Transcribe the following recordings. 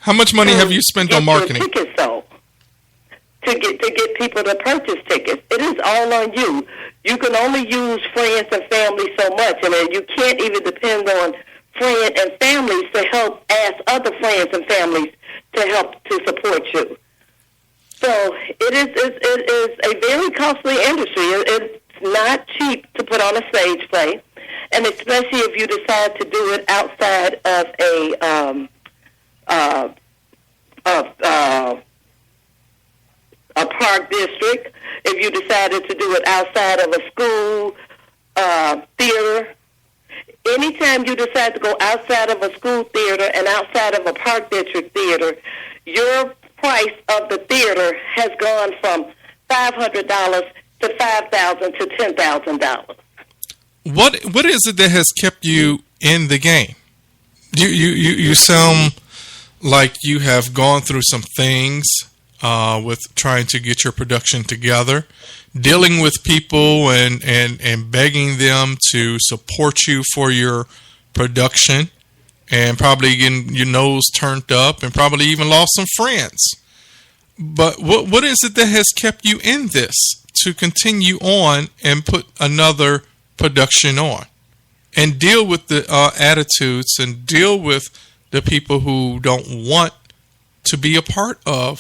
How much money have you spent on marketing? Tickets sold. To get people to purchase tickets. It is all on you. You can only use friends and family so much, and then you can't even depend on friends and families to help ask other friends and families to help to support you. So it is a very costly industry. It's not cheap to put on a stage play, and especially if you decide to do it outside of a park district, if you decided to do it outside of a school theater. Anytime you decide to go outside of a school theater and outside of a park district theater, your price of the theater has gone from $500 to $5,000 to $10,000. What is it that has kept you in the game? You sound like you have gone through some things with trying to get your production together, dealing with people and begging them to support you for your production, and probably getting your nose turned up, and probably even lost some friends. But what is it that has kept you in this to continue on and put another production on and deal with the attitudes and deal with the people who don't want to be a part of,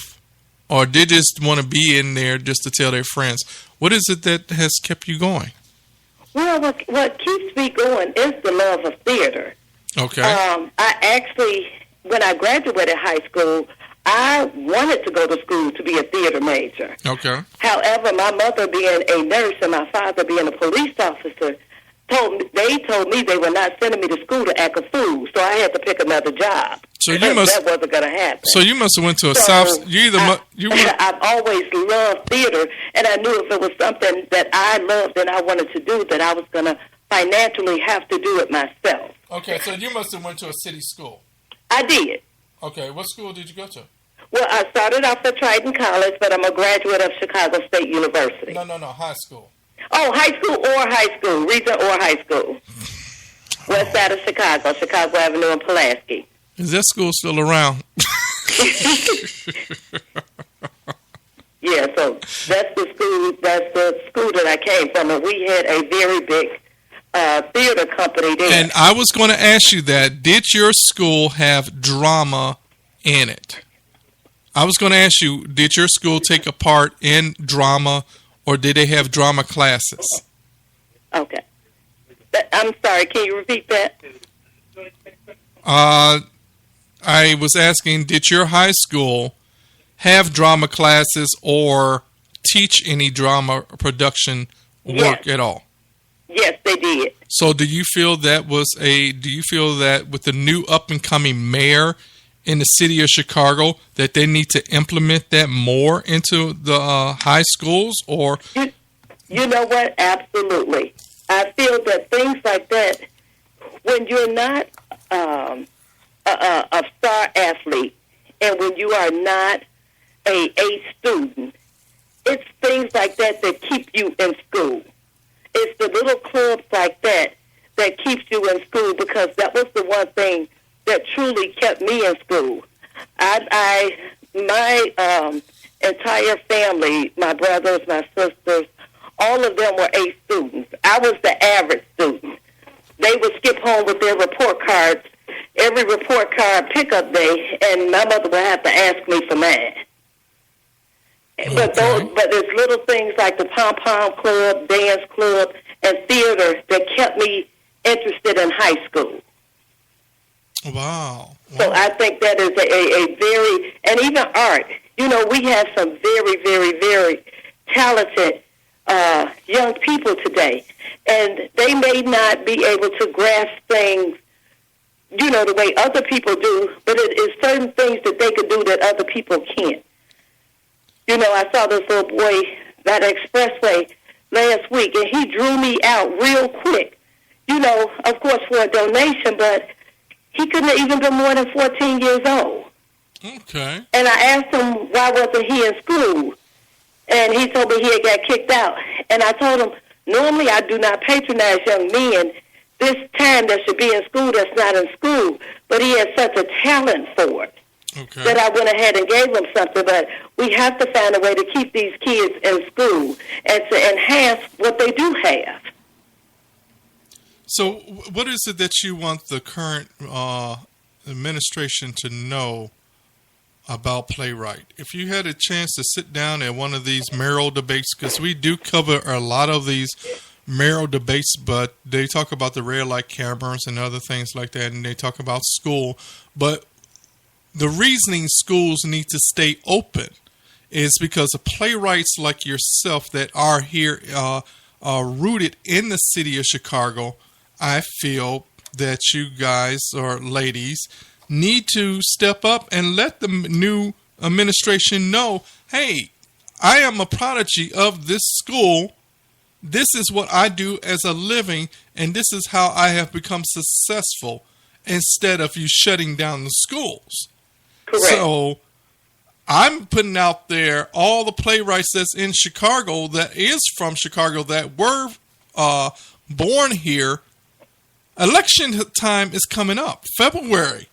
or they just want to be in there just to tell their friends? What is it that has kept you going? Well, what keeps me going is the love of theater. Okay. I actually, when I graduated high school, I wanted to go to school to be a theater major. Okay. However, my mother being a nurse and my father being a police officer, told me they were not sending me to school to act a fool, so I had to pick another job. So you must, that wasn't going to happen. So you must have went to a I've always loved theater, and I knew if it was something that I loved and I wanted to do, that I was going to financially have to do it myself. Okay, so you must have went to a city school. I did. Okay, what school did you go to? Well, I started off at Triton College, but I'm a graduate of Chicago State University. No, high school. Oh, high school, region or high school. West side of Chicago Avenue in Pulaski. Is that school still around? Yeah, so that's the school that I came from, and we had a very big theater company there. And I was going to ask you that. Did your school have drama in it? I was going to ask you, did your school take a part in drama, or did they have drama classes? Okay. I'm sorry, can you repeat that? I was asking, did your high school have drama classes or teach any drama production work at all? Yes, they did. So do you feel that with the new up and coming mayor in the city of Chicago that they need to implement that more into the high schools? Or you know what? Absolutely. I feel that things like that, when you're not a star athlete and when you are not a student, it's things like that that keep you in school. It's the little clubs like that that keeps you in school, because that was the one thing that truly kept me in school. My entire family, my brothers, my sisters, all of them were A students. I was the average student. They would skip home with their report cards every report card pickup day, and my mother would have to ask me for mine. Okay. But there's little things like the pom-pom club, dance club, and theater that kept me interested in high school. Wow. So I think that is a very, and even art. You know, we have some very, very, very talented young people today, and they may not be able to grasp things, you know, the way other people do, but it is certain things that they could do that other people can't. You know, I saw this little boy by the expressway last week, and he drew me out real quick. You know, of course, for a donation, but he couldn't have even been more than 14 years old. Okay. And I asked him why wasn't he in school, and he told me he had got kicked out. And I told him, normally I do not patronize young men this time that should be in school that's not in school, but he has such a talent for it. Okay. that I went ahead and gave them something. But we have to find a way to keep these kids in school and to enhance what they do have. So, what is it that you want the current administration to know about Playwright? If you had a chance to sit down at one of these mayoral debates, because we do cover a lot of these mayoral debates, but they talk about the red light cameras and other things like that, and they talk about school. But the reasoning schools need to stay open is because of playwrights like yourself that are here, are rooted in the city of Chicago. I feel that you guys or ladies need to step up and let the new administration know, hey, I am a prodigy of this school. This is what I do as a living, and this is how I have become successful, instead of you shutting down the schools. Correct. So I'm putting out there all the playwrights that's in Chicago, that is from Chicago, that were born here. Election time is coming up, February.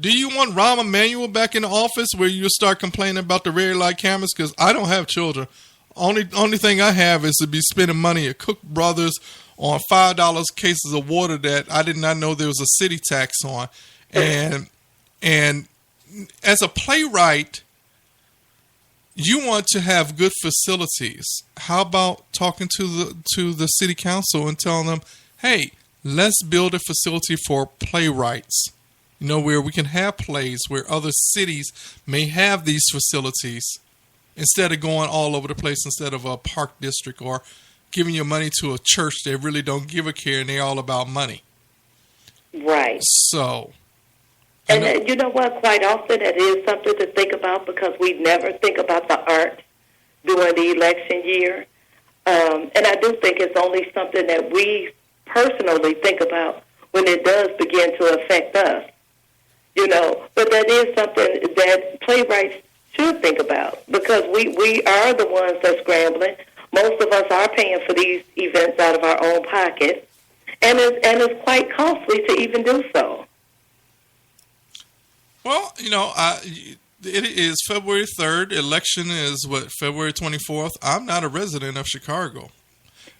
Do you want Rahm Emanuel back in the office where you start complaining about the red light cameras? Because I don't have children. Only thing I have is to be spending money at Cook Brothers on $5 cases of water that I did not know there was a city tax on. And as a playwright, you want to have good facilities. How about talking to the city council and telling them, hey, let's build a facility for playwrights, where we can have plays, where other cities may have these facilities, instead of going all over the place, instead of a park district or giving your money to a church that really don't give a care and they're all about money. Right. So. And you know what? Quite often it is something to think about, because we never think about the art during the election year. And I do think it's only something that we personally think about when it does begin to affect us. But that is something that playwrights should think about, because we are the ones that's scrambling. Most of us are paying for these events out of our own pocket, and it's quite costly to even do so. Well, it is February 3rd. Election is, February 24th. I'm not a resident of Chicago.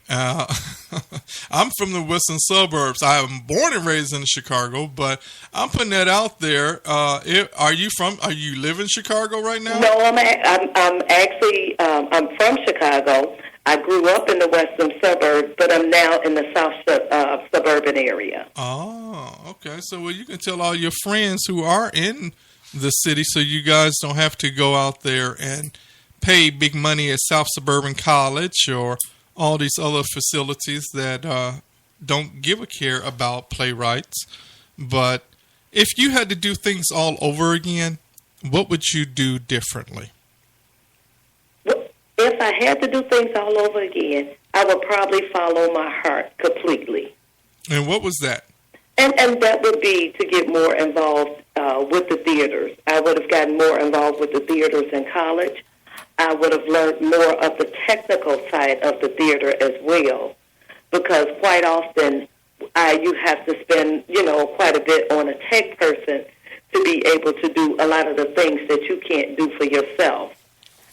I'm from the western suburbs. I am born and raised in Chicago, but I'm putting that out there. Are you live in Chicago right now? No, I'm actually from Chicago. I grew up in the western suburbs, but I'm now in the south suburban area. Oh, okay. So, you can tell all your friends who are in the city, so you guys don't have to go out there and pay big money at South Suburban College or all these other facilities that don't give a care about playwrights. But if you had to do things all over again, what would you do differently? If I had to do things all over again, I would probably follow my heart completely. And what was that? And that would be to get more involved with the theaters. I would have gotten more involved with the theaters in college. I would have learned more of the technical side of the theater as well, because quite often you have to spend, quite a bit on a tech person to be able to do a lot of the things that you can't do for yourself.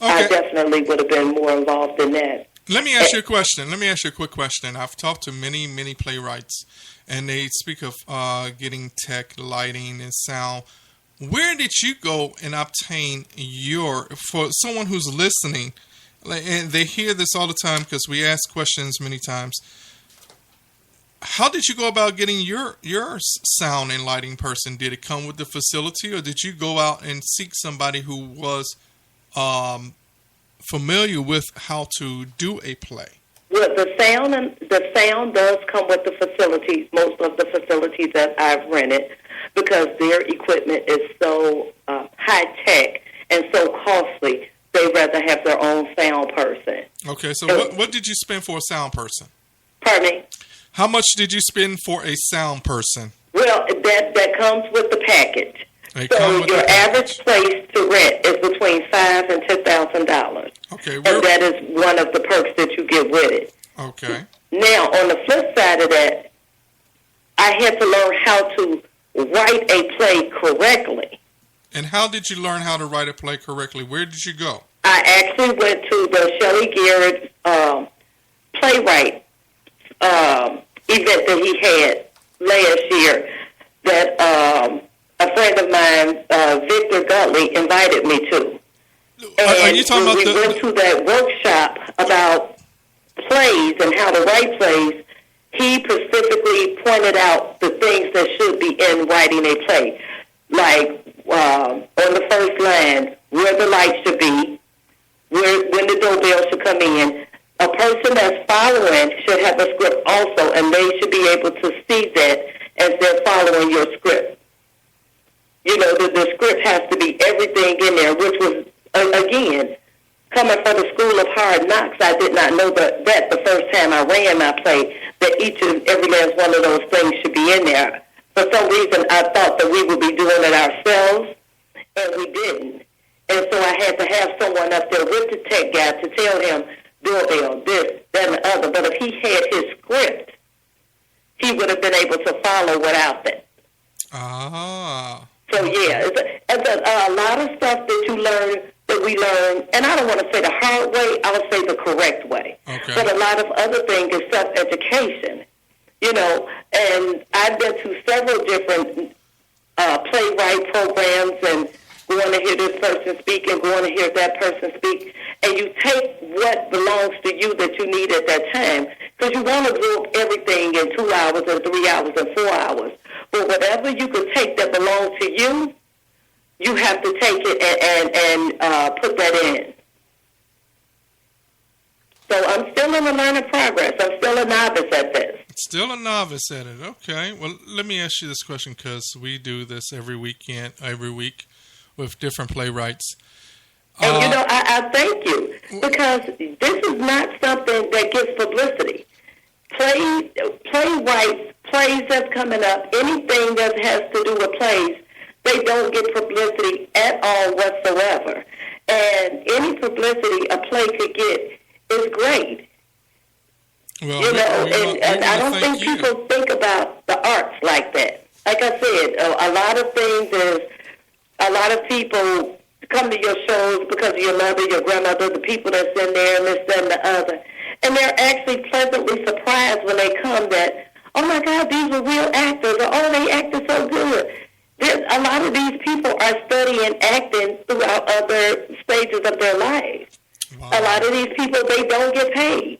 Okay. I definitely would have been more involved in that. Let me ask you a question. Let me ask you a quick question. I've talked to many, many playwrights, and they speak of getting tech, lighting, and sound. Where did you go and obtain for someone who's listening, and they hear this all the time because we ask questions many times, how did you go about getting your sound and lighting person? Did it come with the facility, or did you go out and seek somebody who was familiar with how to do a play? Well, the sound does come with the facilities, most of the facilities that I've rented, because their equipment is so high-tech and so costly, they rather have their own sound person. Okay, so what did you spend for a sound person? Pardon me? How much did you spend for a sound person? Well, that comes with the package. So your average place to rent is between $5,000 and $10,000. Okay, and that is one of the perks that you get with it. Okay. Now, on the flip side of that, I had to learn how to write a play correctly. And how did you learn how to write a play correctly? Where did you go? I actually went to the Shelley Garrett Playwright event that he had last year that a friend of mine, Victor Gutley, invited me to. Are you talking about we went to that workshop about plays and how to write plays. He specifically pointed out the things that should be in writing a play, like on the first line, where the light should be, when the doorbell should come in. A person that's following should have a script also, and they should be able to see that as they're following your script. You know, the script has to be everything in there, which was, again, coming from the school of hard knocks, I did not know that the first time I ran my play, that each and every last one of those things should be in there. For some reason, I thought that we would be doing it ourselves, and we didn't. And so I had to have someone up there with the tech guy to tell him, doorbell, this, that, and the other. But if he had his script, he would have been able to follow without that. Ah. So, yeah, it's a lot of stuff that we learn, and I don't want to say the hard way, I'll say the correct way. Okay. But a lot of other things is self-education, you know, and I've been to several different playwright programs and going to hear this person speak and going to hear that person speak, and you take what belongs to you that you need at that time, because you want to absorb everything in 2 hours and 3 hours and 4 hours. But whatever you could take that belongs to you, you have to take it and put that in. So I'm still in the learning progress. I'm still a novice at this. Still a novice at it. Okay. Well, let me ask you this question, because we do this every week with different playwrights. And, you know, I thank you, because this is not something that gets publicity. Playwrights, plays that's coming up, anything that has to do with plays, they don't get publicity at all whatsoever. And any publicity a play could get is great. Well, you know, and I don't think people think about the arts like that. Like I said, a lot of things is, a lot of people come to your shows because of your mother, your grandmother, the people that's in there, and this, that, and the other. And they're actually pleasantly surprised when they come that, oh my God, these are real actors, or oh, they acted so good. A lot of these people are studying acting throughout other stages of their lives. Wow. A lot of these people, they don't get paid.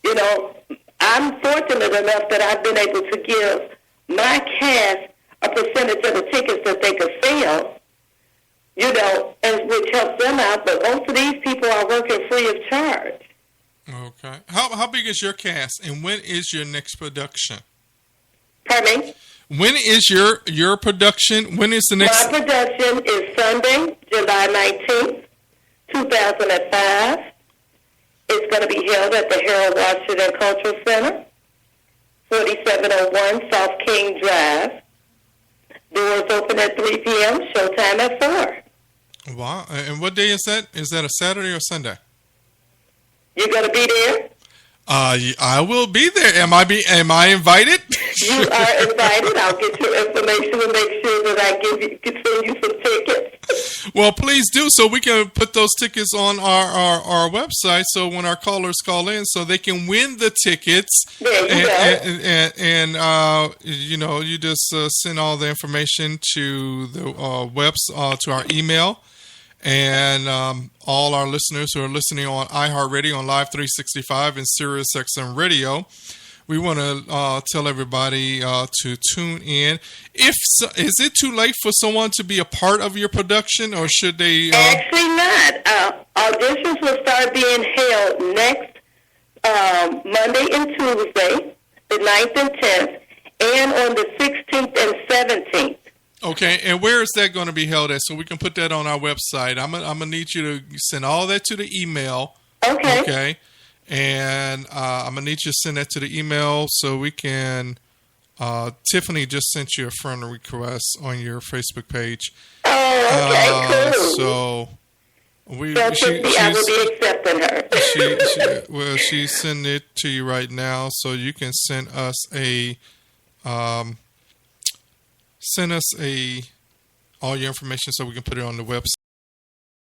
You know, I'm fortunate enough that I've been able to give my cast a percentage of the tickets that they could sell, you know, and which helps them out. But most of these people are working free of charge. Okay. How big is your cast, and when is your next production? Pardon me? When is your production? When is the next? My production is Sunday, July 19th, 2005. It's going to be held at the Harold Washington Cultural Center, 4701 South King Drive. Doors open at 3 p.m., showtime at 4. Wow. And what day is that? Is that a Saturday or Sunday? You going to be there? I will be there. Am I invited? You are invited. I'll get your information and make sure that I can send you some tickets. Well, please do, so we can put those tickets on our website, so when our callers call in, so they can win the tickets. There you go. And you know, you just send all the information to the to our email. And all our listeners who are listening on iHeartRadio, on Live 365, and SiriusXM Radio, we want to tell everybody to tune in. Is it too late for someone to be a part of your production, or should they? Actually, not. Auditions will start being held next Monday and Tuesday, the 9th and 10th, and on the 16th and 17th. Okay, and where is that going to be held at? So we can put that on our website. I'm gonna need you to send all that to the email. Okay. Okay. And I'm going to need you to send that to the email so we can... Tiffany just sent you a friend request on your Facebook page. Oh, okay, cool. So... I will be accepting her. She's sending it to you right now, so you can send us a all your information so we can put it on the website?